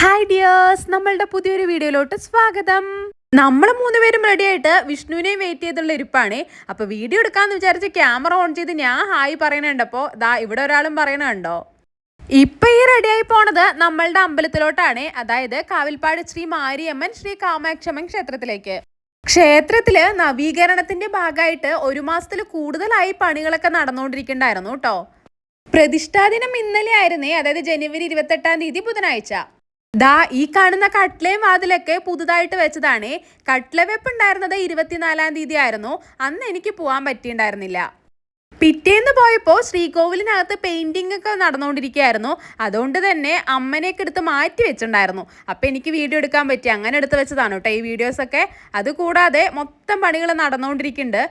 Hi dears, നമ്മളുടെ പുതിയൊരു വീഡിയോയിലോട്ട് സ്വാഗതം. നമ്മൾ മൂന്നുപേരും റെഡി ആയിട്ട് വിഷ്ണുവിനെയും വെയിറ്റ് ചെയ്തുള്ള ഇരിപ്പാണ്. അപ്പൊ വീഡിയോ എടുക്കാന്ന് വിചാരിച്ച് ക്യാമറ ഓൺ ചെയ്ത് ഞാൻ ഹായ് പറയണുണ്ടപ്പോ ദാ ഇവിടെ ഒരാളും പറയണുണ്ടോ. ഇപ്പൊ ഈ റെഡിയായി പോണത് നമ്മളുടെ അമ്പലത്തിലോട്ടാണ്, അതായത് കാവിൽപ്പാട് ശ്രീ മാരിയമ്മൻ ശ്രീ കാമാക്ഷമ്മൻ ക്ഷേത്രത്തിലേക്ക്. ക്ഷേത്രത്തില് നവീകരണത്തിന്റെ ഭാഗമായിട്ട് 1 മാസത്തിൽ കൂടുതലായി പണികളൊക്കെ നടന്നുകൊണ്ടിരിക്കണ്ടായിരുന്നു കേട്ടോ. പ്രതിഷ്ഠാദിനം ഇന്നലെ ആയിരുന്നേ, അതായത് ജനുവരി 28-ാം തീയതി ബുധനാഴ്ച. ദാ ഈ കാണുന്ന കട്ട്ലയും വാതിലൊക്കെ പുതുതായിട്ട് വെച്ചതാണ്. കട്ട്ല വെപ്പ് ഉണ്ടായിരുന്നത് 24-ാം തീയതി ആയിരുന്നു. അന്ന് എനിക്ക് പോകാൻ പറ്റിയിട്ടുണ്ടായിരുന്നില്ല. പിറ്റേന്ന് പോയപ്പോൾ ശ്രീകോവിലിനകത്ത് പെയിന്റിംഗ് ഒക്കെ നടന്നുകൊണ്ടിരിക്കുകയായിരുന്നു. അതുകൊണ്ട് തന്നെ അമ്മനെയൊക്കെ എടുത്ത് മാറ്റി വെച്ചിട്ടുണ്ടായിരുന്നു. അപ്പം എനിക്ക് വീഡിയോ എടുക്കാൻ പറ്റി, അങ്ങനെ എടുത്ത് വെച്ചതാണ് കേട്ടോ ഈ വീഡിയോസൊക്കെ. അതുകൂടാതെ മൊത്തം പണികൾ നടന്നുകൊണ്ടിരിക്കുന്നുണ്ട്.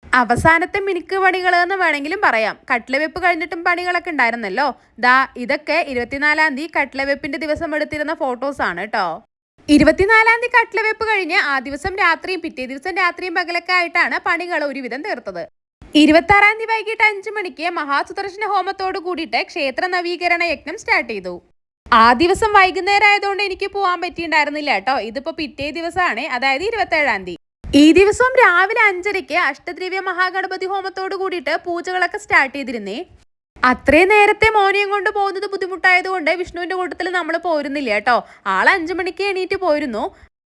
അവസാനത്തെ മിനുക്ക് പണികൾ എന്ന് വേണമെങ്കിലും പറയാം. കട്ട്ല വെപ്പ് കഴിഞ്ഞിട്ടും പണികളൊക്കെ ഉണ്ടായിരുന്നല്ലോ. ദാ ഇതൊക്കെ 24-ാം തീയതി കട്ട്ല വെപ്പിന്റെ ദിവസം എടുത്തിരുന്ന ഫോട്ടോസാണ് കേട്ടോ. 24-ാം തീയതി കട്ട്ല വെപ്പ് കഴിഞ്ഞ് ആ ദിവസം രാത്രിയും പിറ്റേ ദിവസം രാത്രിയും പകലൊക്കെ ആയിട്ടാണ് പണികൾ ഒരുവിധം തീർത്തത്. 26-ാം തീയതി വൈകിട്ട് 5 മണിക്ക് മഹാസുദർശന ഹോമത്തോട് കൂടിയിട്ട് ക്ഷേത്ര നവീകരണ യജ്ഞം സ്റ്റാർട്ട് ചെയ്തു. ആ ദിവസം വൈകുന്നേരം ആയതുകൊണ്ട് എനിക്ക് പോകാൻ പറ്റിയിട്ടുണ്ടായിരുന്നില്ല കേട്ടോ. ഇതിപ്പോ പിറ്റേ ദിവസമാണ്, അതായത് 27-ാം തീയതി. ഈ ദിവസവും രാവിലെ 5:30 അഷ്ടദ്രവ്യ മഹാഗണപതി ഹോമത്തോട് കൂടിയിട്ട് പൂജകളൊക്കെ സ്റ്റാർട്ട് ചെയ്തിരുന്നേ. അത്രയും നേരത്തെ മോനെയും കൊണ്ട് പോകുന്നത് ബുദ്ധിമുട്ടായതുകൊണ്ട് വിഷ്ണുവിന്റെ കൂട്ടത്തിൽ നമ്മൾ പോരുന്നില്ല കേട്ടോ. ആൾ 5 മണിക്ക് എണീറ്റ് പോയിരുന്നു.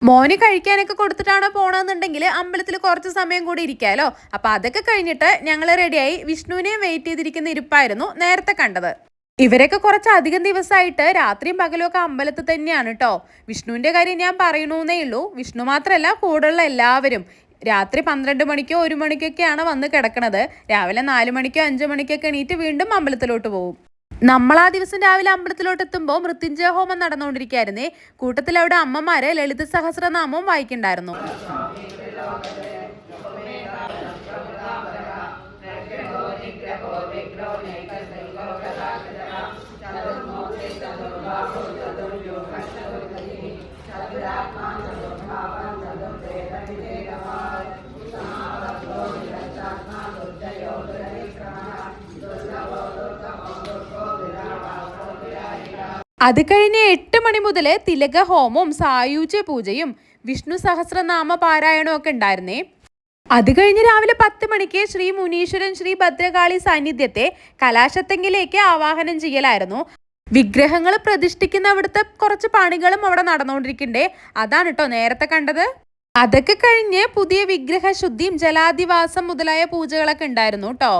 മോന് കഴിക്കാനൊക്കെ കൊടുത്തിട്ടാണ് പോണെന്നുണ്ടെങ്കിൽ അമ്പലത്തിൽ കുറച്ച് സമയം കൂടി ഇരിക്കാലോ. അപ്പൊ അതൊക്കെ കഴിഞ്ഞിട്ട് ഞങ്ങൾ റെഡിയായി വിഷ്ണുവിനെയും വെയിറ്റ് ചെയ്തിരിക്കുന്ന ഇരിപ്പായിരുന്നു നേരത്തെ കണ്ടത്. ഇവരൊക്കെ കുറച്ചധികം ദിവസമായിട്ട് രാത്രിയും പകലും ഒക്കെ അമ്പലത്തിൽ തന്നെയാണ് കേട്ടോ. വിഷ്ണുവിന്റെ കാര്യം ഞാൻ പറയണമെന്നേ ഉള്ളൂ. വിഷ്ണു മാത്രമല്ല, കൂടെയുള്ള എല്ലാവരും രാത്രി 12 മണിക്കോ 1 മണിക്കൊക്കെയാണ് വന്ന് കിടക്കണത്. രാവിലെ 4 മണിക്കോ 5 മണിക്കൊക്കെ എണീറ്റ് വീണ്ടും അമ്പലത്തിലോട്ട് പോകും. നമ്മൾ ആ ദിവസം രാവിലെ അമ്പലത്തിലോട്ട് എത്തുമ്പോൾ മൃത്യുഞ്ജയ ഹോമം നടന്നുകൊണ്ടിരിക്കുകയായിരുന്നേ. കൂട്ടത്തിൽ അവിടെ അമ്മമാര് ലളിത സഹസ്രനാമവും വായിക്കണ്ടായിരുന്നു. അത് കഴിഞ്ഞ് 8 മണി മുതൽ തിലക ഹോമവും സായുജ്യ പൂജയും വിഷ്ണു സഹസ്രനാമ പാരായണവും ഒക്കെ ഉണ്ടായിരുന്നേ. അത് കഴിഞ്ഞ് രാവിലെ 10 മണിക്ക് ശ്രീ മുനീശ്വരൻ ശ്രീ ഭദ്രകാളി സാന്നിധ്യത്തെ കലാശത്തെങ്കിലേക്ക് ആവാഹനം ചെയ്യലായിരുന്നു. വിഗ്രഹങ്ങൾ പ്രതിഷ്ഠിക്കുന്ന അവിടുത്തെ കുറച്ച് പണികളും അവിടെ നടന്നുകൊണ്ടിരിക്കണ്ടേ. അതാണ് കേട്ടോ നേരത്തെ കണ്ടത്. അതൊക്കെ കഴിഞ്ഞ് പുതിയ വിഗ്രഹ ശുദ്ധിയും ജലാധിവാസം മുതലായ പൂജകളൊക്കെ ഉണ്ടായിരുന്നു കേട്ടോ.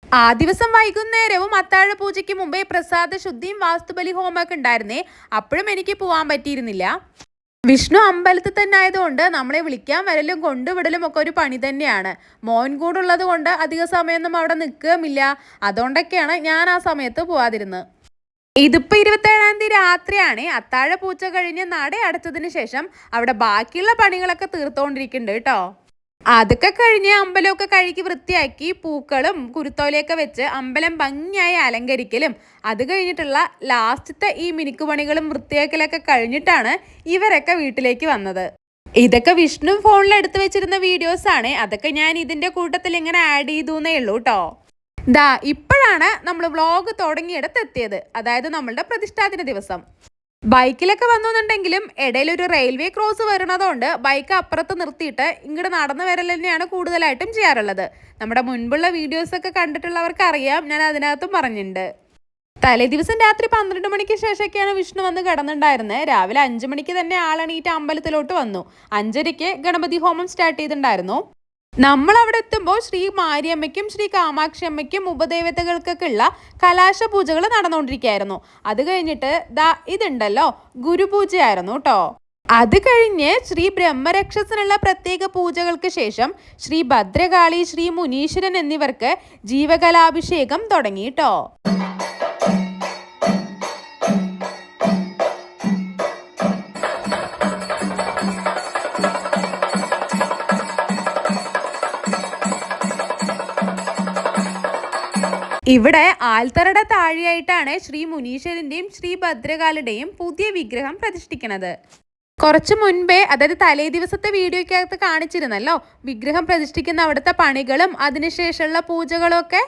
ആ ദിവസം വൈകുന്നേരവും അത്താഴ പൂജയ്ക്ക് മുമ്പേ പ്രസാദ ശുദ്ധിയും വാസ്തുബലി ഹോമൊക്കെ ഉണ്ടായിരുന്നേ. അപ്പോഴും എനിക്ക് പോകാൻ പറ്റിയിരുന്നില്ല. വിഷ്ണു അമ്പലത്തിൽ തന്നെ ആയതുകൊണ്ട് നമ്മളെ വിളിക്കാൻ വരലും കൊണ്ടുവിടലും ഒക്കെ ഒരു പണി തന്നെയാണ്. മോൻ കൂടുള്ളത് കൊണ്ട് അധിക സമയമൊന്നും അവിടെ നിൽക്കുകയുമില്ല. അതുകൊണ്ടൊക്കെയാണ് ഞാൻ ആ സമയത്ത് പോവാതിരുന്നത്. ഇതിപ്പോ 27-ാം തീയതി രാത്രിയാണ്. അത്താഴ പൂജ കഴിഞ്ഞ് നട അടച്ചതിന് ശേഷം അവിടെ ബാക്കിയുള്ള പണികളൊക്കെ തീർത്തുകൊണ്ടിരിക്കുന്നുണ്ട് കേട്ടോ. അതൊക്കെ കഴിഞ്ഞ് അമ്പലമൊക്കെ കഴുകി വൃത്തിയാക്കി പൂക്കളും കുരുത്തോലയൊക്കെ വെച്ച് അമ്പലം ഭംഗിയായി അലങ്കരിക്കലും അത് കഴിഞ്ഞിട്ടുള്ള ലാസ്റ്റത്തെ ഈ മിനുക്കുപണികളും വൃത്തിയാക്കലൊക്കെ കഴിഞ്ഞിട്ടാണ് ഇവരൊക്കെ വീട്ടിലേക്ക് വന്നത്. ഇതൊക്കെ വിഷ്ണു ഫോണിൽ എടുത്തു വെച്ചിരുന്ന വീഡിയോസ് ആണ്. അതൊക്കെ ഞാൻ ഇതിന്റെ കൂട്ടത്തിൽ ഇങ്ങനെ ആഡ് ചെയ്തുന്നേ ഉള്ളൂ കേട്ടോ. ദാ ഇപ്പോഴാണ് നമ്മൾ വ്ളോഗ് തുടങ്ങിയെടുത്തെത്തിയത്, അതായത് നമ്മളുടെ പ്രതിഷ്ഠാദിന ദിവസം. ബൈക്കിലൊക്കെ വന്നുണ്ടെങ്കിലും ഇടയിലൊരു റെയിൽവേ ക്രോസ് വരുന്നതുകൊണ്ട് ബൈക്ക് അപ്പുറത്ത് നിർത്തിയിട്ട് ഇങ്ങോട്ട് നടന്നു വരൽ തന്നെയാണ് കൂടുതലായിട്ടും ചെയ്യാറുള്ളത്. നമ്മുടെ മുൻപുള്ള വീഡിയോസൊക്കെ കണ്ടിട്ടുള്ളവർക്ക് അറിയാം, ഞാൻ അതിനകത്തും പറഞ്ഞിട്ടുണ്ട്. തലേ ദിവസം രാത്രി 12 മണിക്ക് ശേഷമൊക്കെയാണ് വിഷ്ണു വന്ന് കിടന്നിട്ടുണ്ടായിരുന്നത്. രാവിലെ 5 മണിക്ക് തന്നെ ആളെണീറ്റ് അമ്പലത്തിലോട്ട് വന്നു. 5:30 ഗണപതി ഹോമം സ്റ്റാർട്ട് ചെയ്തിട്ടുണ്ടായിരുന്നു. നമ്മൾ അവിടെ എത്തുമ്പോൾ ശ്രീ മാരിയമ്മയ്ക്കും ശ്രീ കാമാക്ഷമ്മയ്ക്കും ഉപദേവതകൾക്കൊക്കെ ഉള്ള കലാശ പൂജകൾ നടന്നുകൊണ്ടിരിക്കുകയായിരുന്നു. അത് കഴിഞ്ഞിട്ട് ദാ ഇതുണ്ടല്ലോ ഗുരുപൂജയായിരുന്നു കേട്ടോ. അത് കഴിഞ്ഞ് ശ്രീ ബ്രഹ്മരക്ഷസിനുള്ള പ്രത്യേക പൂജകൾക്ക് ശേഷം ശ്രീ ഭദ്രകാളി ശ്രീ മുനീശ്വരൻ എന്നിവർക്ക് ജീവകലാഭിഷേകം തുടങ്ങി കേട്ടോ. ഇവിടെ ആൽത്തറയുടെ താഴെയായിട്ടാണ് ശ്രീ മുനീശ്വരന്റെയും ശ്രീ ഭദ്രകാളിയുടെയും പുതിയ വിഗ്രഹം പ്രതിഷ്ഠിക്കുന്നത്. കുറച്ചു മുൻപേ, അതായത് തലേ ദിവസത്തെ വീഡിയോയ്ക്കകത്ത് കാണിച്ചിരുന്നല്ലോ വിഗ്രഹം പ്രതിഷ്ഠിക്കുന്ന അവിടുത്തെ പണികളും അതിനുശേഷമുള്ള പൂജകളും ഒക്കെ.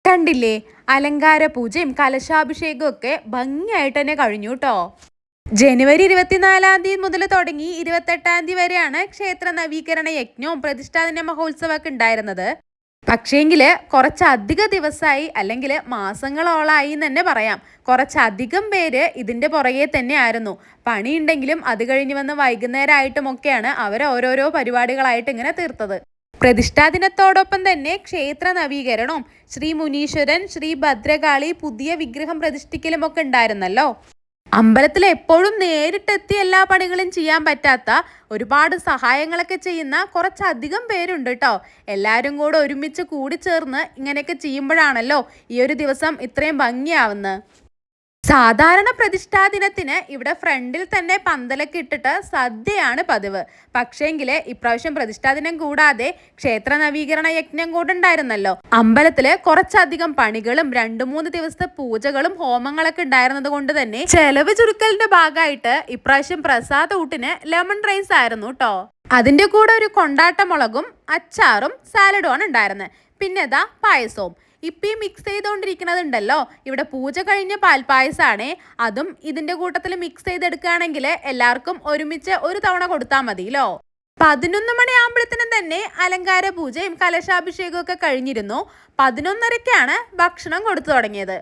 കണ്ടില്ലേ, അലങ്കാര പൂജയും കലശാഭിഷേകവും ഒക്കെ ഭംഗിയായിട്ട് തന്നെ കഴിഞ്ഞു കേട്ടോ. ജനുവരി 24 മുതൽ തുടങ്ങി 28 വരെയാണ് ക്ഷേത്ര നവീകരണ യജ്ഞവും പ്രതിഷ്ഠാദിന മഹോത്സവമൊക്കെ ഉണ്ടായിരുന്നത്. പക്ഷേങ്കില് കുറച്ചധിക ദിവസമായി അല്ലെങ്കിൽ മാസങ്ങളോളായി എന്ന് തന്നെ പറയാം. കുറച്ചധികം പേര് ഇതിന്റെ പുറകെ തന്നെ ആയിരുന്നു. പണിയുണ്ടെങ്കിലും അത് കഴിഞ്ഞ് വന്ന് വൈകുന്നേരമായിട്ടുമൊക്കെയാണ് അവർ ഓരോരോ പരിപാടികളായിട്ട് ഇങ്ങനെ തീർത്തത്. പ്രതിഷ്ഠാദിനത്തോടൊപ്പം തന്നെ ക്ഷേത്ര നവീകരണവും ശ്രീ മുനീശ്വരൻ, ശ്രീ ഭദ്രകാളി പുതിയ വിഗ്രഹം പ്രതിഷ്ഠിക്കലും ഒക്കെ ഉണ്ടായിരുന്നല്ലോ. അമ്പലത്തിൽ എപ്പോഴും നേരിട്ടെത്തി എല്ലാ പണികളും ചെയ്യാൻ പറ്റാത്ത ഒരുപാട് സഹായങ്ങളൊക്കെ ചെയ്യുന്ന കുറച്ചധികം പേരുണ്ട് കേട്ടോ. എല്ലാവരും കൂടെ ഒരുമിച്ച് കൂടിച്ചേർന്ന് ഇങ്ങനെയൊക്കെ ചെയ്യുമ്പോഴാണല്ലോ ഈ ഒരു ദിവസം ഇത്രയും ഭംഗിയാവുന്നത്. സാധാരണ പ്രതിഷ്ഠാ ദിനത്തിന് ഇവിടെ ഫ്രണ്ടിൽ തന്നെ പന്തലൊക്കെ ഇട്ടിട്ട് സദ്യയാണ് പതിവ്. പക്ഷേങ്കില് ഇപ്രാവശ്യം പ്രതിഷ്ഠാ ദിനം കൂടാതെ ക്ഷേത്ര നവീകരണ യജ്ഞം കൂടെ ഉണ്ടായിരുന്നല്ലോ. അമ്പലത്തില് കുറച്ചധികം പണികളും 2-3 ദിവസത്തെ പൂജകളും ഹോമങ്ങളൊക്കെ ഉണ്ടായിരുന്നത് കൊണ്ട് തന്നെ ചെലവ് ചുരുക്കലിന്റെ ഭാഗമായിട്ട് ഇപ്രാവശ്യം പ്രസാദ ഊട്ടിന് ലെമൺ റൈസ് ആയിരുന്നു കേട്ടോ. അതിന്റെ കൂടെ ഒരു കൊണ്ടാട്ട മുളകും അച്ചാറും സാലഡുമാണ് ഉണ്ടായിരുന്നത്. പിന്നെ ഇതാ പായസവും. ഇപ്പം ഈ മിക്സ് ചെയ്തുകൊണ്ടിരിക്കുന്നതുണ്ടല്ലോ, ഇവിടെ പൂജ കഴിഞ്ഞ പാൽപ്പായസമാണേ. അതും ഇതിന്റെ കൂട്ടത്തിൽ മിക്സ് ചെയ്തെടുക്കുകയാണെങ്കിൽ എല്ലാവർക്കും ഒരുമിച്ച് ഒരു തവണ കൊടുത്താൽ മതിയല്ലോ. 11 മണിയാകുമ്പോഴത്തേനും തന്നെ അലങ്കാര പൂജയും കലശാഭിഷേകവും ഒക്കെ കഴിഞ്ഞിരുന്നു. 11:30ക്കാണ് ഭക്ഷണം കൊടുത്തു തുടങ്ങിയത്.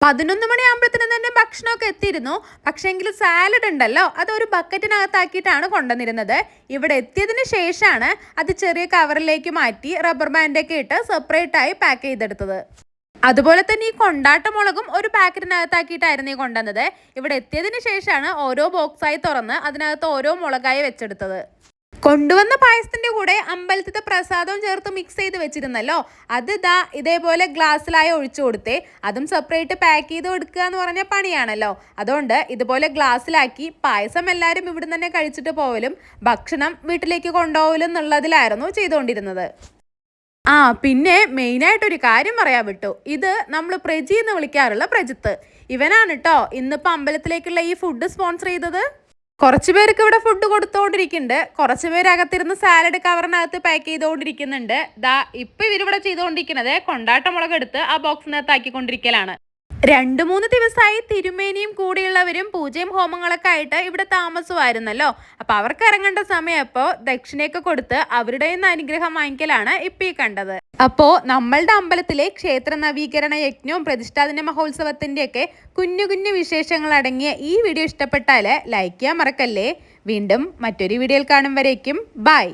11 മണിയാകുമ്പോഴത്തേനും തന്നെ ഭക്ഷണമൊക്കെ എത്തിയിരുന്നു. പക്ഷേങ്കിൽ സാലഡ് ഉണ്ടല്ലോ, അതൊരു ബക്കറ്റിനകത്താക്കിയിട്ടാണ് കൊണ്ടുവന്നിരുന്നത്. ഇവിടെ എത്തിയതിന് ശേഷമാണ് അത് ചെറിയ കവറിലേക്ക് മാറ്റി റബ്ബർ ബാൻഡൊക്കെ ഇട്ട് സെപ്പറേറ്റ് ആയി പാക്ക് ചെയ്തെടുത്തത്. അതുപോലെ തന്നെ ഈ കൊണ്ടാട്ട മുളകും ഒരു പാക്കറ്റിനകത്താക്കിയിട്ടായിരുന്നു ഈ കൊണ്ടുവന്നത്. ഇവിടെ എത്തിയതിന് ശേഷമാണ് ഓരോ ബോക്സായി തുറന്ന് അതിനകത്ത് ഓരോ മുളകായി വെച്ചെടുത്തത്. കൊണ്ടുവന്ന പായസത്തിന്റെ കൂടെ അമ്പലത്തിലെ പ്രസാദവും ചേർത്ത് മിക്സ് ചെയ്ത് വെച്ചിരുന്നല്ലോ, അത് ഇതേപോലെ ഗ്ലാസ്സിലായി ഒഴിച്ചു കൊടുത്തേ. അതും സെപ്പറേറ്റ് പാക്ക് ചെയ്ത് കൊടുക്കുക എന്ന് പറഞ്ഞ പണിയാണല്ലോ. അതുകൊണ്ട് ഇതുപോലെ ഗ്ലാസ്സിലാക്കി പായസം എല്ലാവരും ഇവിടെ തന്നെ കഴിച്ചിട്ട് പോവലും ഭക്ഷണം വീട്ടിലേക്ക് കൊണ്ടുപോകലും എന്നുള്ളതിലായിരുന്നു ചെയ്തുകൊണ്ടിരുന്നത്. പിന്നെ മെയിനായിട്ടൊരു കാര്യം പറയാൻ വിട്ടു. ഇത് നമ്മൾ പ്രജി എന്ന് വിളിക്കാറുള്ള പ്രജിത്ത്, ഇവനാണ് കേട്ടോ ഇന്നിപ്പോൾ അമ്പലത്തിലേക്കുള്ള ഈ ഫുഡ് സ്പോൺസർ ചെയ്തത്. കുറച്ച് പേർക്ക് ഇവിടെ ഫുഡ് കൊടുത്തോണ്ടിരിക്കുന്നുണ്ട്. കുറച്ച് പേര് അകത്തിരുന്ന് സാലഡ് കവറിനകത്ത് പാക്ക് ചെയ്തുകൊണ്ടിരിക്കുന്നുണ്ട്. ഇപ്പൊ ഇവരിവിടെ ചെയ്തുകൊണ്ടിരിക്കുന്നത് കൊണ്ടാട്ട മുളക് എടുത്ത് ആ ബോക്സിനകത്ത് ആക്കിക്കൊണ്ടിരിക്കലാണ്. 2-3 ദിവസമായി തിരുമേനിയും കൂടെയുള്ളവരും പൂജയും ഹോമങ്ങളൊക്കെ ആയിട്ട് ഇവിടെ താമസമായിരുന്നല്ലോ. അപ്പൊ അവർക്ക് ഇറങ്ങേണ്ട സമയം അപ്പോ ദക്ഷിണയൊക്കെ കൊടുത്ത് അവരുടെ അനുഗ്രഹം വാങ്ങിക്കലാണ് ഇപ്പൊ ഈ കണ്ടത്. അപ്പോ നമ്മളുടെ അമ്പലത്തിലെ ക്ഷേത്ര നവീകരണ യജ്ഞവും പ്രതിഷ്ഠാദിന മഹോത്സവത്തിന്റെ ഒക്കെ കുഞ്ഞു കുഞ്ഞു വിശേഷങ്ങൾ അടങ്ങിയ ഈ വീഡിയോ ഇഷ്ടപ്പെട്ടാല് ലൈക്ക് ചെയ്യാൻ മറക്കല്ലേ. വീണ്ടും മറ്റൊരു വീഡിയോയിൽ കാണും വരേക്കും ബൈ.